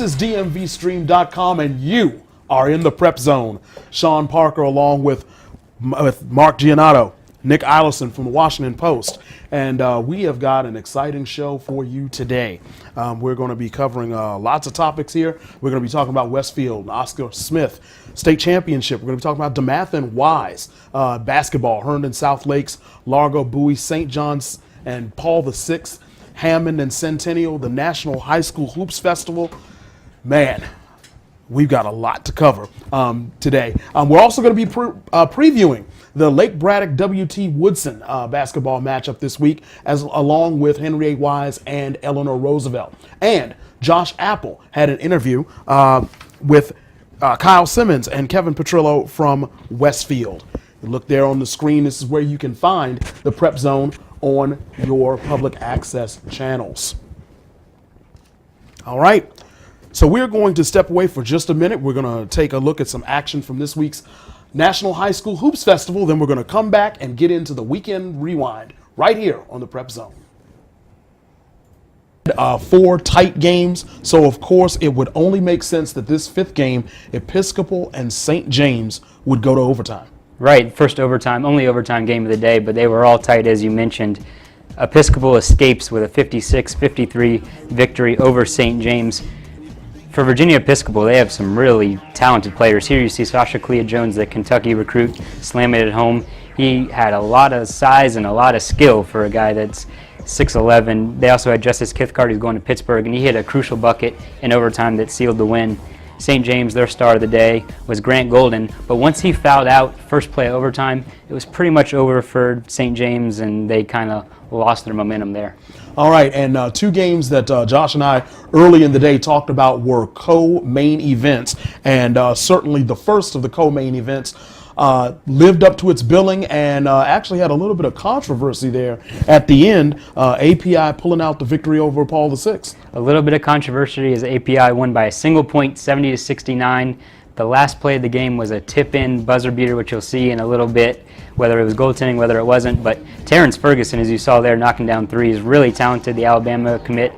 is DMVSTREAM.COM, and you are in the Prep Zone. Sean Parker along with Mark Giannotto, Nick Eilerson from the Washington Post, and we have got an exciting show for you today. We're going to be covering lots of topics here. We're going to be talking about Westfield, Oscar Smith State Championship. We're going to be talking about DeMatha and Wise, basketball, Herndon, South Lakes, Largo, Bowie, St. John's, and Paul VI, Hammond and Centennial, the National High School Hoops Festival. Man, we've got a lot to cover today. We're also going to be previewing the Lake Braddock W.T. Woodson basketball matchup this week, along with Henry A. Wise and Eleanor Roosevelt. And Josh Apple had an interview with Kyle Simmons and Kevin Petrillo from Westfield. You look there on the screen. This is where you can find the Prep Zone on your public access channels. All right. So we're going to step away for just a minute. We're going to take a look at some action from this week's National High School Hoops Festival. Then we're going to come back and get into the Weekend Rewind right here on the Prep Zone. 4 tight games, so of course it would only make sense that this 5th game, Episcopal and St. James, would go to overtime. Right, first overtime, only overtime game of the day, but they were all tight as you mentioned. Episcopal escapes with a 56-53 victory over St. James. For Virginia Episcopal, they have some really talented players. Here you see Sasha Clea-Jones, the Kentucky recruit, slam it at home. He had a lot of size and a lot of skill for a guy that's 6'11". They also had Justice Kithcart, who's going to Pittsburgh, and he hit a crucial bucket in overtime that sealed the win. St. James, their star of the day, was Grant Golden, but once he fouled out first play of overtime, it was pretty much over for St. James, and they kind of lost their momentum there. All right, and 2 games that Josh and I early in the day talked about were co-main events, and certainly the first of the co-main events lived up to its billing and actually had a little bit of controversy there at the end. API pulling out the victory over Paul VI. A little bit of controversy as API won by a single point, 70-69. The last play of the game was a tip-in buzzer beater, which you'll see in a little bit, whether it was goaltending, whether it wasn't. But Terrence Ferguson, as you saw there, knocking down threes, really talented, the Alabama commit.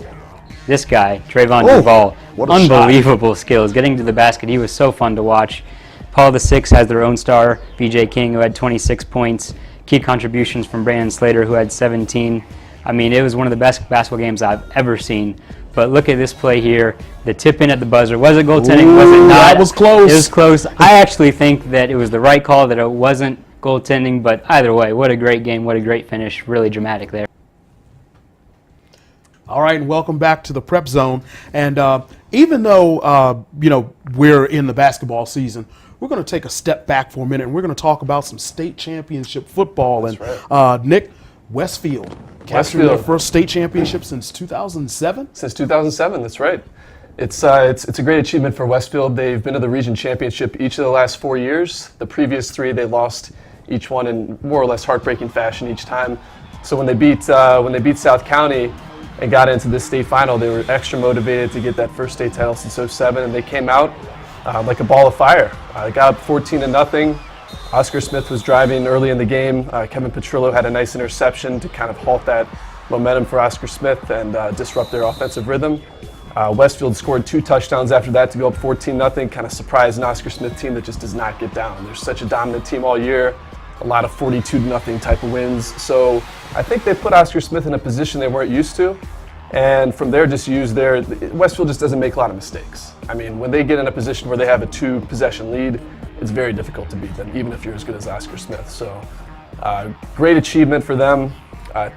This guy, Trayvon Duvall, unbelievable skills. Getting to the basket, he was so fun to watch. Paul VI has their own star, BJ King, who had 26 points. Key contributions from Brandon Slater, who had 17. I mean, it was one of the best basketball games I've ever seen. But look at this play here. The tip in at the buzzer. Was it goaltending? Was it not? That was close. It was close. I actually think that it was the right call, that it wasn't goaltending. But either way, what a great game. What a great finish. Really dramatic there. All right, and welcome back to the Prep Zone. And even though, we're in the basketball season, we're going to take a step back for a minute, and we're going to talk about some state championship football. That's and right. Nick, Westfield captured their first state championship since 2007? Since 2007, that's right. It's a great achievement for Westfield. They've been to the region championship each of the last 4 years. The previous 3, they lost each one in more or less heartbreaking fashion each time. So when they beat South County and got into the state final, they were extra motivated to get that first state title since 2007, and they came out like a ball of fire. They got up 14-0. Oscar Smith was driving early in the game. Kevin Petrillo had a nice interception to kind of halt that momentum for Oscar Smith and disrupt their offensive rhythm. Westfield scored 2 touchdowns after that to go up 14-0, kind of surprised an Oscar Smith team that just does not get down. They're such a dominant team all year, a lot of 42-0 type of wins. So I think they put Oscar Smith in a position they weren't used to. And from there, Westfield just doesn't make a lot of mistakes. I mean, when they get in a position where they have a 2-possession lead, it's very difficult to beat them, even if you're as good as Oscar Smith. So great achievement for them.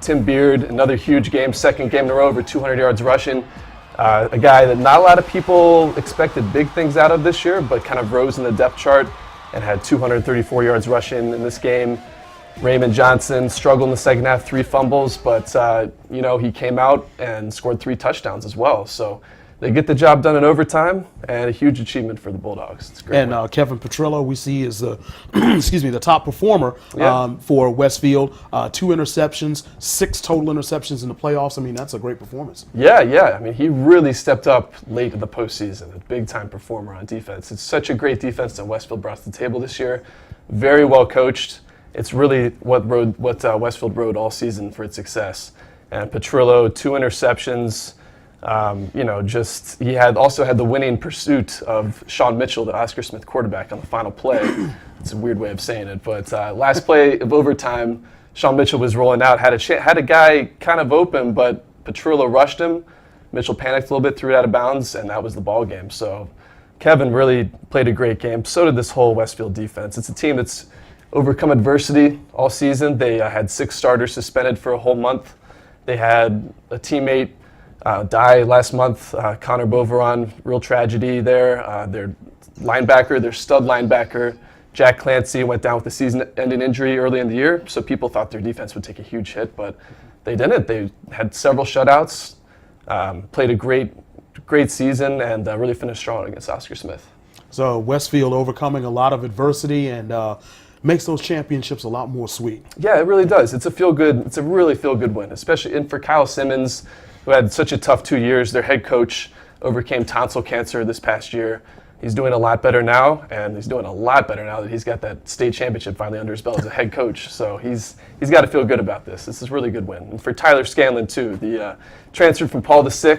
Tim Beard, another huge game, second game in a row, over 200 yards rushing. A guy that not a lot of people expected big things out of this year, but kind of rose in the depth chart and had 234 yards rushing in this game. Raymond Johnson struggled in the second half, 3 fumbles, but he came out and scored 3 touchdowns as well. So they get the job done in overtime, and a huge achievement for the Bulldogs. It's great. And Kevin Petrillo, we see, is the the top performer for Westfield. 2 interceptions, 6 total interceptions in the playoffs. I mean, that's a great performance. Yeah. I mean, he really stepped up late in the postseason. A big-time performer on defense. It's such a great defense that Westfield brought to the table this year. Very well coached. It's really what Westfield rode all season for its success. And Petrillo, 2 interceptions. He also had the winning pursuit of Sean Mitchell, the Oscar Smith quarterback, on the final play. It's a weird way of saying it, but last play of overtime, Sean Mitchell was rolling out, had a guy kind of open, but Petrillo rushed him. Mitchell panicked a little bit, threw it out of bounds, and that was the ball game. So Kevin really played a great game. So did this whole Westfield defense. It's a team that's overcome adversity all season. They had 6 starters suspended for a whole month. They had a teammate die last month, Connor Boveron, real tragedy there. Their stud linebacker, Jack Clancy, went down with a season-ending injury early in the year, so people thought their defense would take a huge hit, but they didn't. They had several shutouts, played a great season, and really finished strong against Oscar Smith. So Westfield overcoming a lot of adversity and makes those championships a lot more sweet. Yeah, it really does. It's a really feel-good win, especially for Kyle Simmons, who had such a tough 2 years. Their head coach overcame tonsil cancer this past year. He's doing a lot better now, and he's doing a lot better now that he's got that state championship finally under his belt as a head coach. So he's got to feel good about this. This is a really good win. And for Tyler Scanlon, too, the transferred from Paul VI,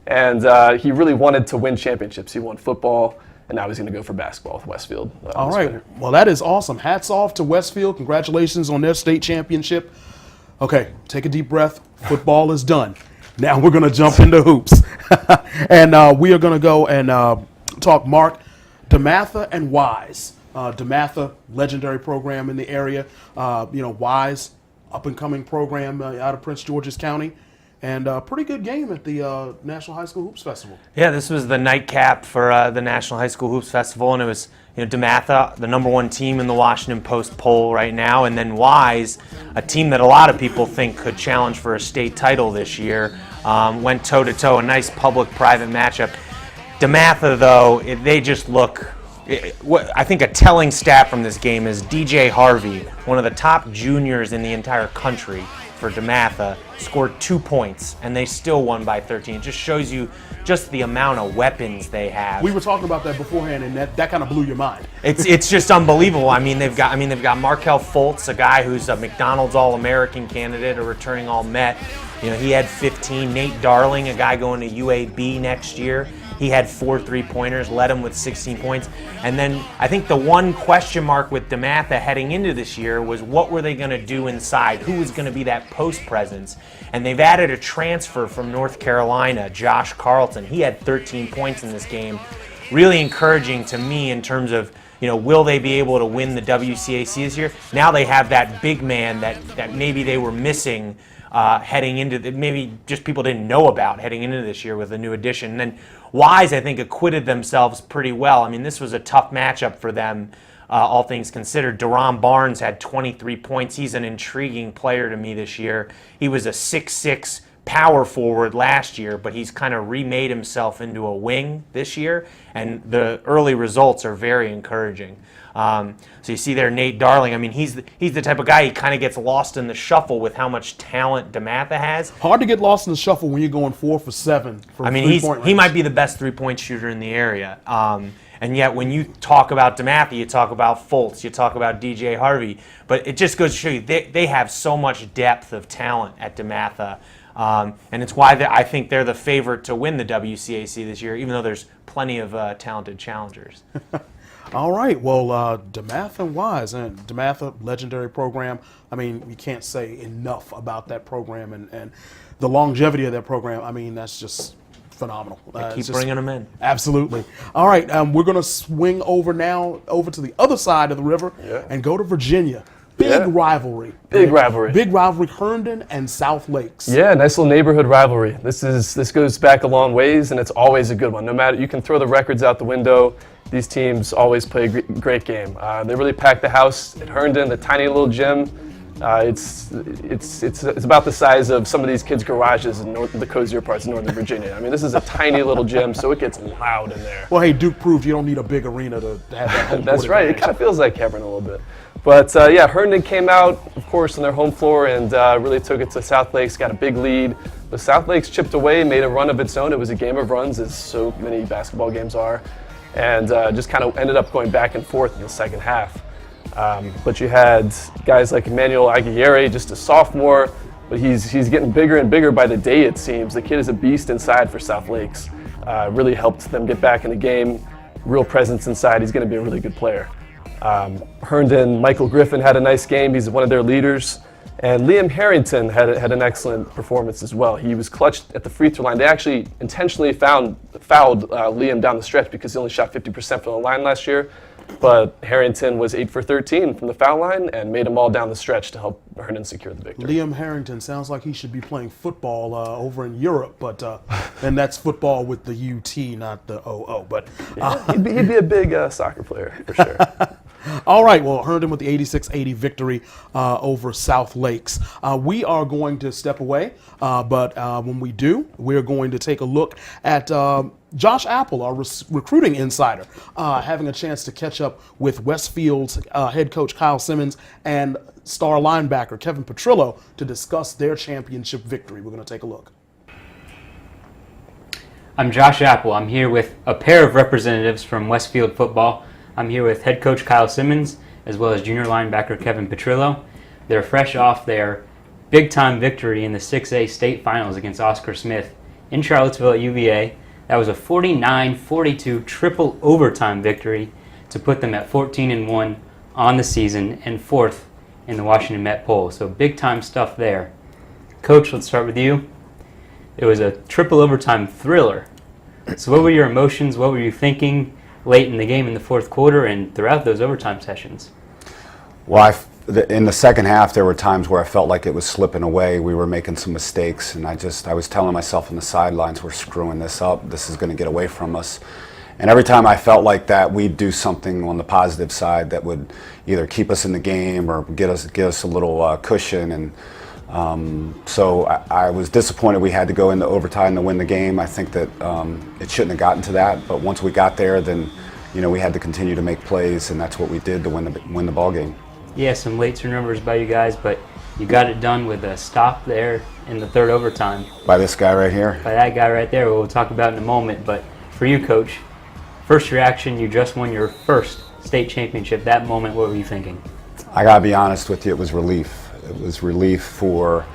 and he really wanted to win championships. He won football, and now he's going to go for basketball with Westfield. All right. Winter. Well, that is awesome. Hats off to Westfield. Congratulations on their state championship. Okay, take a deep breath. Football is done. Now we're going to jump into hoops. And we are going to go and talk Mark, DeMatha and Wise. DeMatha, legendary program in the area. Wise, up-and-coming program out of Prince George's County. And a pretty good game at the National High School Hoops Festival. Yeah, this was the nightcap for the National High School Hoops Festival, and it was DeMatha, the #1 team in the Washington Post poll right now, and then Wise, a team that a lot of people think could challenge for a state title this year, went toe-to-toe, a nice public-private matchup. DeMatha, though, they just look... I think a telling stat from this game is DJ Harvey, one of the top juniors in the entire country for DeMatha, scored 2 points, and they still won by 13. It just shows you just the amount of weapons they have. We were talking about that beforehand, and that kind of blew your mind. It's just unbelievable. They've got Markel Fultz, a guy who's a McDonald's All-American candidate, a returning All-Met. He had 15. Nate Darling, a guy going to UAB next year. He had 4 3-pointers, led him with 16 points. And then I think the one question mark with DeMatha heading into this year was what were they going to do inside? Who was going to be that post presence? And they've added a transfer from North Carolina, Josh Carlton. He had 13 points in this game. Really encouraging to me in terms of, will they be able to win the WCAC this year? Now they have that big man that maybe they were missing heading into maybe just people didn't know about heading into this year with a new addition. And then Wise, I think, acquitted themselves pretty well. This was a tough matchup for them, all things considered. Deron Barnes had 23 points. He's an intriguing player to me this year. He was a 6'6" power forward last year, but he's kind of remade himself into a wing this year, and the early results are very encouraging. So you see there Nate Darling. He's the type of guy, he kind of gets lost in the shuffle with how much talent DeMatha has. Hard to get lost in the shuffle when you're going 4 for 7 from three-point range. He might be the best 3-point shooter in the area. And yet when you talk about DeMatha, you talk about Fultz, you talk about DJ Harvey, but it just goes to show you they have so much depth of talent at DeMatha. And it's why I think they're the favorite to win the WCAC this year, even though there's plenty of talented challengers. All right. Well, DeMatha and Wise, and DeMatha, legendary program. You can't say enough about that program and the longevity of that program. That's just phenomenal. Keep bringing them in. Absolutely. All right. We're going to swing over to the other side of the river and go to Virginia. Big rivalry. Big rivalry. Big rivalry, Herndon and South Lakes. Yeah, nice little neighborhood rivalry. This goes back a long ways, and it's always a good one. No matter, you can throw the records out the window, these teams always play a great game. They really packed the house at Herndon, the tiny little gym. It's about the size of some of these kids' garages in the cozier parts of Northern Virginia. This is a tiny little gym, so it gets loud in there. Well, hey, Duke proved you don't need a big arena to have that home That's court right. advantage. It kind of feels like Hebron a little bit. But Herndon came out, of course, on their home floor and really took it to South Lakes, got a big lead. But South Lakes chipped away, made a run of its own. It was a game of runs, as so many basketball games are, and just kind of ended up going back and forth in the second half. But you had guys like Emmanuel Aguirre, just a sophomore, but he's getting bigger and bigger by the day, it seems. The kid is a beast inside for South Lakes. Really helped them get back in the game. Real presence inside. He's going to be a really good player. Herndon, Michael Griffin had a nice game. He's one of their leaders. And Liam Harrington had an excellent performance as well. He was clutched at the free throw line. They actually intentionally fouled Liam down the stretch because he only shot 50% from the line last year. But Harrington was 8 for 13 from the foul line and made them all down the stretch to help Herndon secure the victory. Liam Harrington sounds like he should be playing football over in Europe, but and that's football with the UT, not the OO. But he'd be a big soccer player for sure. All right, well, Herndon with the 86-80 victory over South Lakes. We are going to step away, but when we do, we're going to take a look at Josh Apple, our recruiting insider, having a chance to catch up with Westfield's head coach Kyle Simmons and star linebacker Kevin Petrillo to discuss their championship victory. We're going to take a look. I'm Josh Apple. I'm here with a pair of representatives from Westfield football. I'm here with head coach Kyle Simmons, as well as junior linebacker Kevin Petrillo. They're fresh off their big-time victory in the 6A state finals against Oscar Smith in Charlottesville at UVA. That was a 49-42 triple overtime victory to put them at 14-1 on the season and 4th in the Washington Met poll. So big-time stuff there. Coach, let's start with you. It was a triple overtime thriller. So what were your emotions? What were you thinking late in the game in the fourth quarter and throughout those overtime sessions? Well, in the second half, there were times where I felt like it was slipping away. We were making some mistakes, and I was telling myself on the sidelines, we're screwing this up. This is going to get away from us. And every time I felt like that, we'd do something on the positive side that would either keep us in the game or get us a little cushion. And so I was disappointed we had to go into overtime to win the game. I think that it shouldn't have gotten to that, but once we got there, then we had to continue to make plays, and that's what we did to win the ball game. Yeah, some late turnovers by you guys, but you got it done with a stop there in the third overtime. By this guy right here? By that guy right there, we'll talk about in a moment. But for you, Coach, first reaction, you just won your first state championship. That moment, what were you thinking? I gotta be honest with you, it was relief. It was relief for,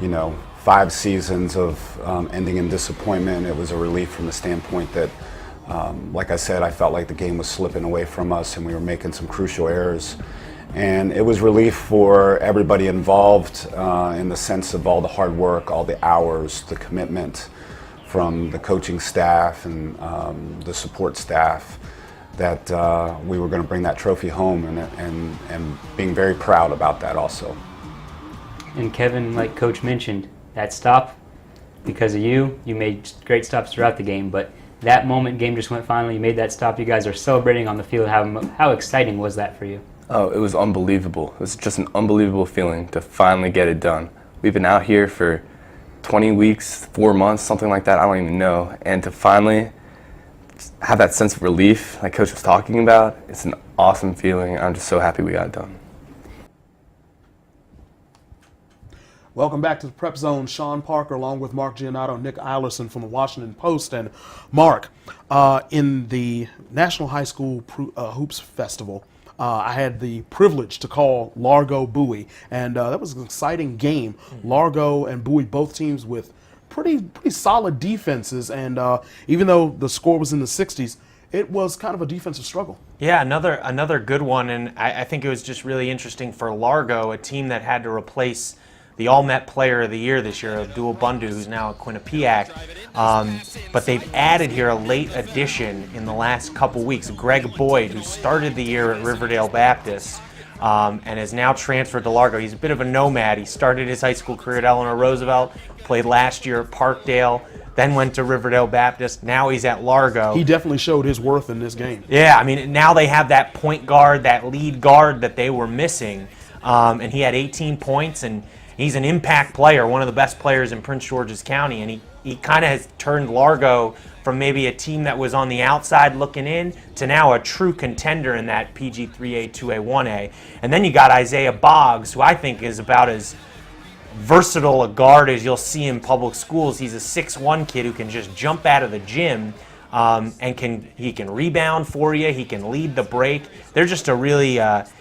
5 seasons of ending in disappointment. It was a relief from the standpoint that, like I said, I felt like the game was slipping away from us and we were making some crucial errors. And it was relief for everybody involved in the sense of all the hard work, all the hours, the commitment from the coaching staff and the support staff that we were going to bring that trophy home and being very proud about that also. And Kevin, like Coach mentioned, that stop, because of you made great stops throughout the game, but that moment, game just went finally, you made that stop, you guys are celebrating on the field. How exciting was that for you? Oh, it was unbelievable. It was just an unbelievable feeling to finally get it done. We've been out here for 20 weeks, 4 months, something like that, I don't even know. And to finally have that sense of relief like Coach was talking about, it's an awesome feeling. I'm just so happy we got it done. Welcome back to the Prep Zone. Sean Parker along with Mark Giannotto, Nick Eilerson from the Washington Post. And Mark, in the National High School Hoops Festival, I had the privilege to call Largo Bowie, and that was an exciting game. Largo and Bowie, both teams with pretty solid defenses, and even though the score was in the 60s, it was kind of a defensive struggle. Yeah, another good one, and I think it was just really interesting for Largo, a team that had to replace the All-Met Player of the Year this year, Abdul Bundu, who's now at Quinnipiac. But they've added here a late addition in the last couple weeks, Greg Boyd, who started the year at Riverdale Baptist and has now transferred to Largo. He's a bit of a nomad. He started his high school career at Eleanor Roosevelt, played last year at Parkdale, then went to Riverdale Baptist. Now he's at Largo. He definitely showed his worth in this game. Yeah, I mean, now they have that point guard, that lead guard that they were missing. And he had 18 points, and he's an impact player, one of the best players in Prince George's County, and he kind of has turned Largo from maybe a team that was on the outside looking in to now a true contender in that PG 3A, 2A, 1A. And then you got Isaiah Boggs, who I think is about as versatile a guard as you'll see in public schools. He's a 6'1" kid who can just jump out of the gym. and he can rebound for you. He can lead the break. They're just a really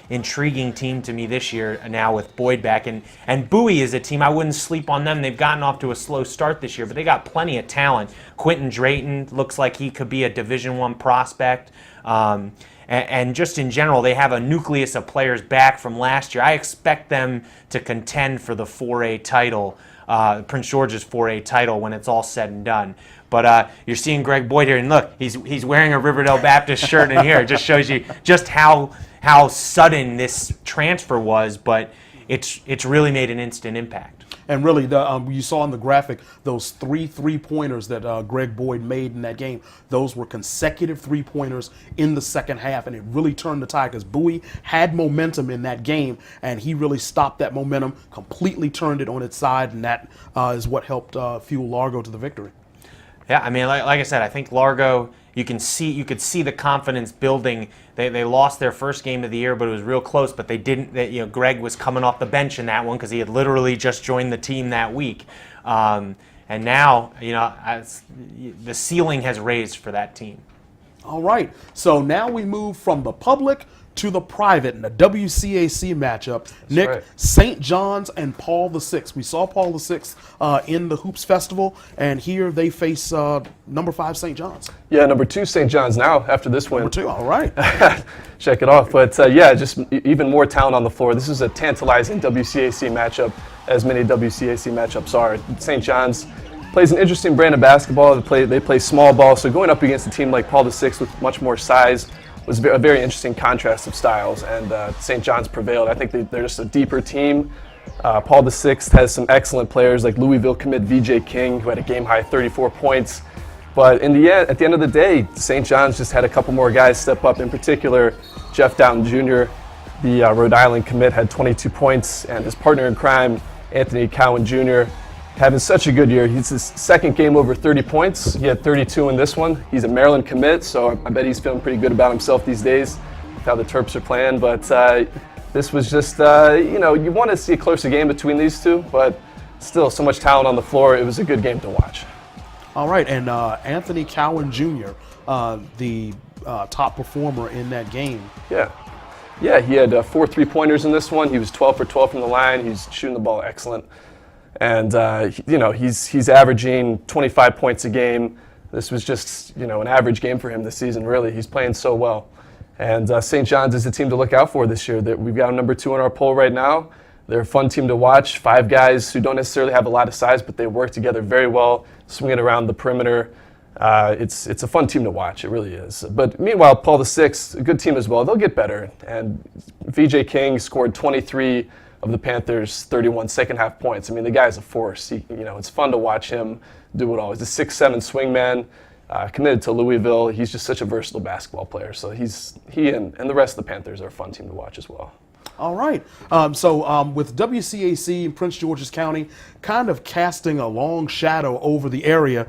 intriguing team to me this year now with Boyd back. And Bowie is a team, I wouldn't sleep on them. They've gotten off to a slow start this year, but they got plenty of talent. Quentin Drayton looks like he could be a Division I prospect. And just in general, they have a nucleus of players back from last year. I expect them to contend for the 4A title, Prince George's 4A title when it's all said and done. But you're seeing Greg Boyd here, and look, he's wearing a Riverdale Baptist shirt in here. It just shows you just how sudden this transfer was, but it's really made an instant impact. And really, you saw in the graphic those 3 3-pointers that Greg Boyd made in that game. Those were consecutive 3-pointers in the second half, and it really turned the tide because Bowie had momentum in that game, and he really stopped that momentum, completely turned it on its side, and that is what helped fuel Largo to the victory. Yeah, I mean, like I said, I think Largo, you could see the confidence building. They lost their first game of the year, but it was real close. But they didn't. Greg was coming off the bench in that one because he had literally just joined the team that week. And now, the ceiling has raised for that team. All right, so now we move from the public to the private in the WCAC matchup. Nick, right. St. John's and Paul VI. We saw Paul VI in the Hoops Festival, and here they face number 5 St. John's. Yeah, number 2 St. John's now after this win. Number 2, all right. Check it off. But just even more talent on the floor. This is a tantalizing WCAC matchup, as many WCAC matchups are. St. John's plays an interesting brand of basketball. They play small ball, so going up against a team like Paul VI with much more size was a very interesting contrast of styles, and St. John's prevailed. I think they're just a deeper team. Paul VI has some excellent players like Louisville commit VJ King, who had a game-high 34 points. But at the end of the day, St. John's just had a couple more guys step up. In particular, Jeff Downton Jr., the Rhode Island commit, had 22 points, and his partner in crime, Anthony Cowan Jr., having such a good year. He's his second game over 30 points. He had 32 in this one. He's a Maryland commit, so I bet he's feeling pretty good about himself these days with how the Terps are playing. But this was just, you want to see a closer game between these two, but still so much talent on the floor. It was a good game to watch. All right, and Anthony Cowan Jr., the top performer in that game. Yeah, he had 4 3-pointers in this one. He was 12 for 12 from the line. He's shooting the ball excellent. And, he's averaging 25 points a game. This was just, an average game for him this season, really. He's playing so well. And St. John's is a team to look out for this year. We've got them number 2 on our poll right now. They're a fun team to watch. 5 guys who don't necessarily have a lot of size, but they work together very well, swinging around the perimeter. It's a fun team to watch. It really is. But meanwhile, Paul VI, a good team as well. They'll get better. And VJ King scored 23 of the Panthers' 31 second-half points. I mean, the guy's a force. It's fun to watch him do it all. He's a 6'7" swingman, committed to Louisville. He's just such a versatile basketball player. So he and the rest of the Panthers are a fun team to watch as well. All right. So with WCAC in Prince George's County kind of casting a long shadow over the area,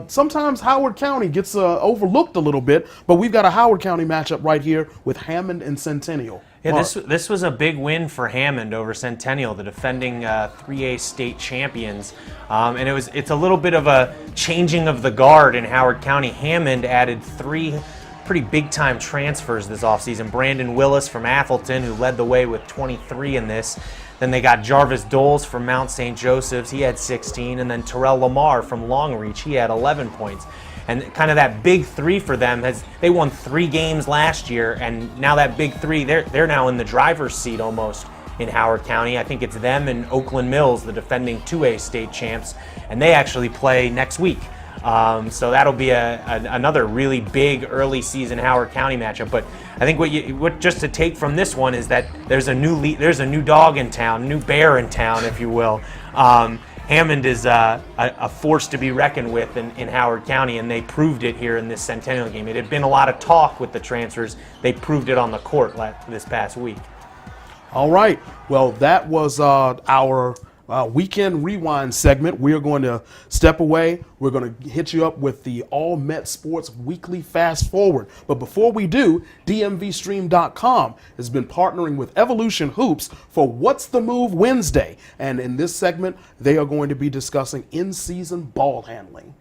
sometimes Howard County gets overlooked a little bit, but we've got a Howard County matchup right here with Hammond and Centennial. Yeah, this was a big win for Hammond over Centennial, the defending 3A state champions. And it's a little bit of a changing of the guard in Howard County. Hammond added 3 pretty big-time transfers this offseason. Brandon Willis from Athelton, who led the way with 23 in this. Then they got Jarvis Doles from Mount St. Joseph's. He had 16. And then Terrell Lamar from Longreach. He had 11 points. And kind of that big 3 for them, they won 3 games last year, and now that big 3, they're now in the driver's seat almost in Howard County. I think it's them and Oakland Mills, the defending 2A state champs, and they actually play next week. So that'll be another really big early season Howard County matchup. But I think what just to take from this one is that there's a new dog in town, a new bear in town, if you will. Hammond is a force to be reckoned with in Howard County, and they proved it here in this Centennial game. It had been a lot of talk with the transfers. They proved it on the court this past week. All right. Well, that was our Weekend Rewind segment. We're going to step away. We're going to hit you up with the All Met Sports Weekly Fast Forward. But before we do, DMVSTREAM.COM has been partnering with Evolution Hoops for What's the Move Wednesday. And in this segment, they are going to be discussing in-season ball handling.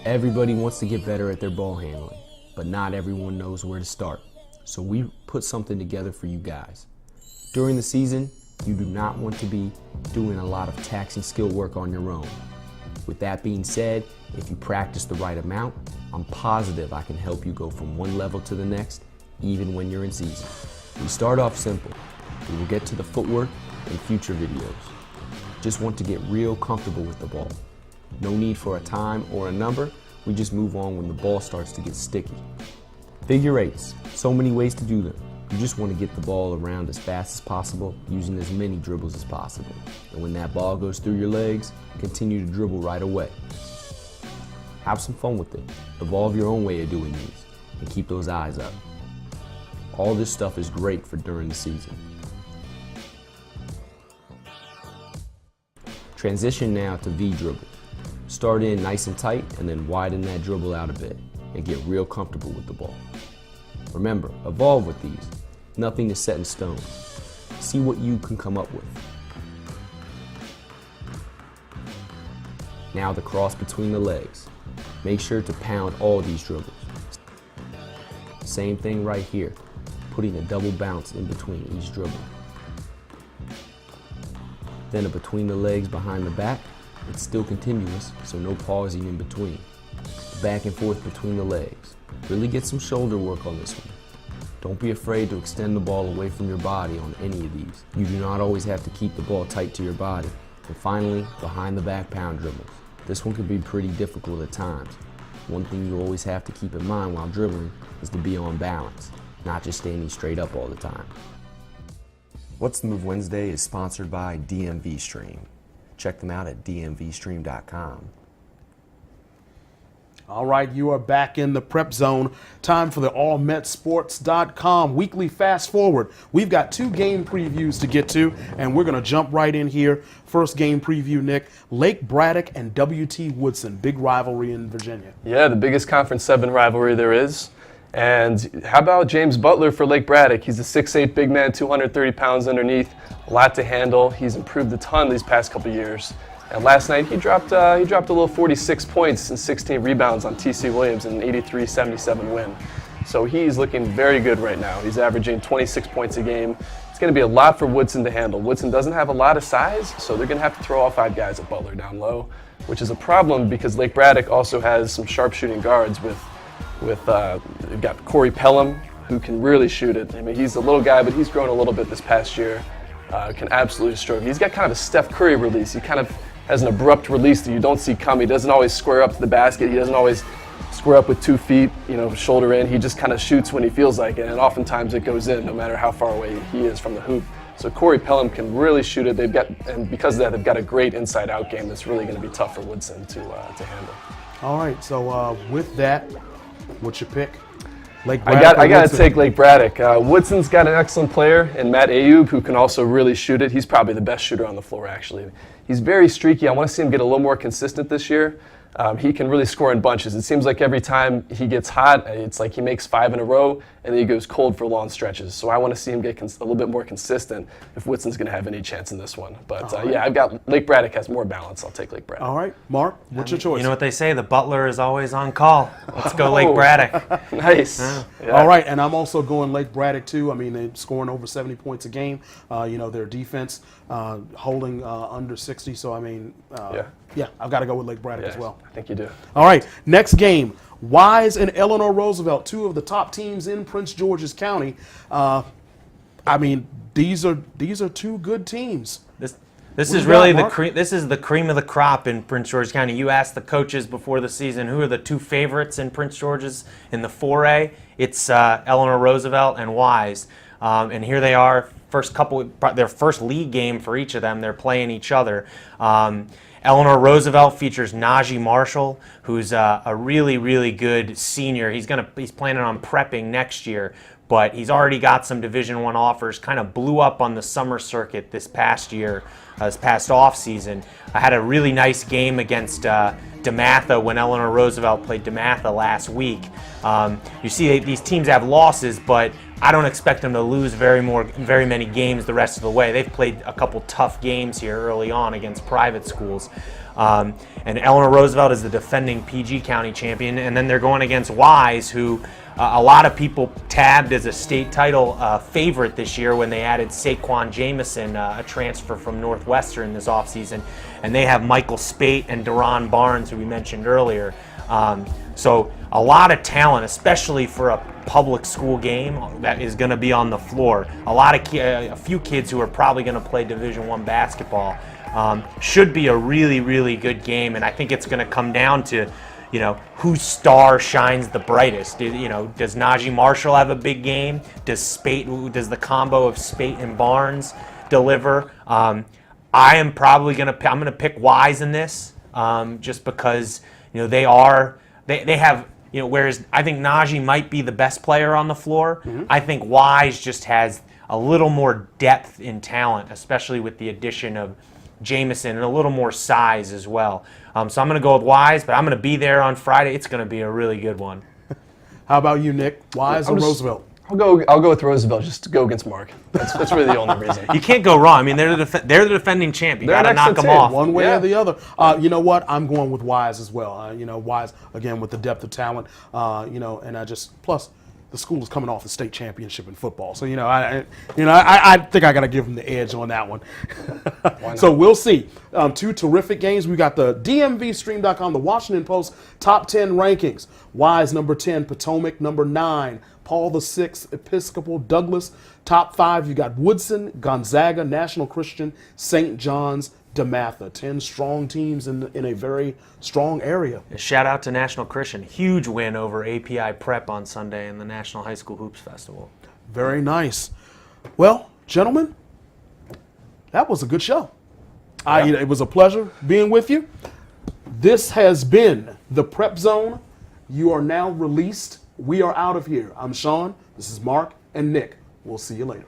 Everybody wants to get better at their ball handling, but not everyone knows where to start. So we put something together for you guys. During the season, you do not want to be doing a lot of taxing skill work on your own. With that being said, if you practice the right amount, I'm positive I can help you go from one level to the next, even when you're in season. We start off simple. We will get to the footwork in future videos. Just want to get real comfortable with the ball. No need for a time or a number, we just move on when the ball starts to get sticky. Figure eights, so many ways to do them. You just want to get the ball around as fast as possible, using as many dribbles as possible. And when that ball goes through your legs, continue to dribble right away. Have some fun with it. Evolve your own way of doing these, and keep those eyes up. All this stuff is great for during the season. Transition now to V dribble. Start in nice and tight and then widen that dribble out a bit and get real comfortable with the ball. Remember, evolve with these. Nothing is set in stone. See what you can come up with. Now the cross between the legs. Make sure to pound all these dribbles. Same thing right here, putting a double bounce in between each dribble. Then a between the legs behind the back. It's still continuous, so no pausing in between. Back and forth between the legs. Really get some shoulder work on this one. Don't be afraid to extend the ball away from your body on any of these. You do not always have to keep the ball tight to your body. And finally, behind the back pound dribbles. This one can be pretty difficult at times. One thing you always have to keep in mind while dribbling is to be on balance, not just standing straight up all the time. What's the Move Wednesday is sponsored by DMVSTREAM. Check them out at DMVSTREAM.COM. All right, you are back in the Prep Zone. Time for the AllMetSports.com weekly fast forward. We've got 2 game previews to get to, and we're going to jump right in here. First game preview, Nick. Lake Braddock and W.T. Woodson, big rivalry in Virginia. Yeah, the biggest Conference 7 rivalry there is. And how about James Butler for Lake Braddock? He's a 6'8" big man, 230 pounds underneath, a lot to handle. He's improved a ton these past couple years. And last night he dropped a little 46 points and 16 rebounds on T.C. Williams in an 83-77 win. So he's looking very good right now. He's averaging 26 points a game. It's going to be a lot for Woodson to handle. Woodson doesn't have a lot of size, so they're going to have to throw all 5 guys at Butler down low, which is a problem because Lake Braddock also has some sharpshooting guards with they've got Corey Pelham, who can really shoot it. I mean, he's a little guy, but he's grown a little bit this past year. Can absolutely stroke. He's got kind of a Steph Curry release. He kind of has an abrupt release that you don't see come. He doesn't always square up to the basket. He doesn't always square up with 2 feet, shoulder in. He just kind of shoots when he feels like it, and oftentimes it goes in, no matter how far away he is from the hoop. So Corey Pelham can really shoot it. And because of that, they've got a great inside-out game that's really going to be tough for Woodson to handle. All right, so with that, what's your pick? Lake I got to take Lake Braddock. Woodson's got an excellent player in Matt Ayub, who can also really shoot it. He's probably the best shooter on the floor, actually. He's very streaky. I want to see him get a little more consistent this year. He can really score in bunches. It seems like every time he gets hot, it's like he makes 5 in a row, and then he goes cold for long stretches. So I want to see him get a little bit more consistent if Woodson's going to have any chance in this one. But yeah, I've got Lake Braddock has more balance. I'll take Lake Braddock. All right, Mark, what's your choice? You know what they say, the butler is always on call. Let's go Lake Braddock. Nice. Yeah. All right, and I'm also going Lake Braddock too. I mean, they're scoring over 70 points a game. Their defense holding under 60. So I mean, yeah, I've got to go with Lake Braddock as well. I think you do. All right, next game. Wise and Eleanor Roosevelt, 2 of the top teams in Prince George's County. I mean, these are 2 good teams. This is really the cream. This is the cream of the crop in Prince George's County. You asked the coaches before the season who are the 2 favorites in Prince George's in the 4A. It's Eleanor Roosevelt and Wise, and here they are. Their first league game for each of them. They're playing each other. Eleanor Roosevelt features Najee Marshall, who's a really, really good senior. He's planning on prepping next year, but he's already got some Division I offers. Kind of blew up on the summer circuit this past year, this past off season. I had a really nice game against DeMatha when Eleanor Roosevelt played DeMatha last week. You see these teams have losses, but I don't expect them to lose very many games the rest of the way. They've played a couple tough games here early on against private schools. And Eleanor Roosevelt is the defending PG County champion, and then they're going against Wise, who a lot of people tabbed as a state title favorite this year when they added Saquon Jameson, a transfer from Northwestern this offseason. And they have Michael Spate and Deron Barnes, who we mentioned earlier. So a lot of talent, especially for a public school game that is going to be on the floor. A few kids who are probably going to play Division I basketball. Should be a really, really good game, and I think it's going to come down to, whose star shines the brightest. Does Najee Marshall have a big game? Does the combo of Spate and Barnes deliver? I'm going to pick Wise in this, just because they have. Whereas I think Najee might be the best player on the floor, I think Wise just has a little more depth in talent, especially with the addition of Jameson and a little more size as well. So I'm going to go with Wise, but I'm going to be there on Friday. It's going to be a really good one. How about you, Nick? Wise or Roosevelt? I'll go with Roosevelt just to go against Mark. That's really the only reason. You can't go wrong. I mean, they're the defending champ. You got to knock them off. One way or the other. You know what? I'm going with Wise as well. Wise, again, with the depth of talent, and plus the school is coming off the state championship in football. So, I think I got to give them the edge on that one. So we'll see. Two terrific games. We got the DMVSTREAM.COM, the Washington Post top 10 rankings. Wise number 10, Potomac number 9, Paul VI, Episcopal, Douglas. Top 5, you got Woodson, Gonzaga, National Christian, St. John's, DeMatha. 10 strong teams in a very strong area. Shout out to National Christian. Huge win over API Prep on Sunday in the National High School Hoops Festival. Very nice. Well, gentlemen, that was a good show. It was a pleasure being with you. This has been the Prep Zone. You are now released. We are out of here. I'm Sean. This is Mark and Nick. We'll see you later.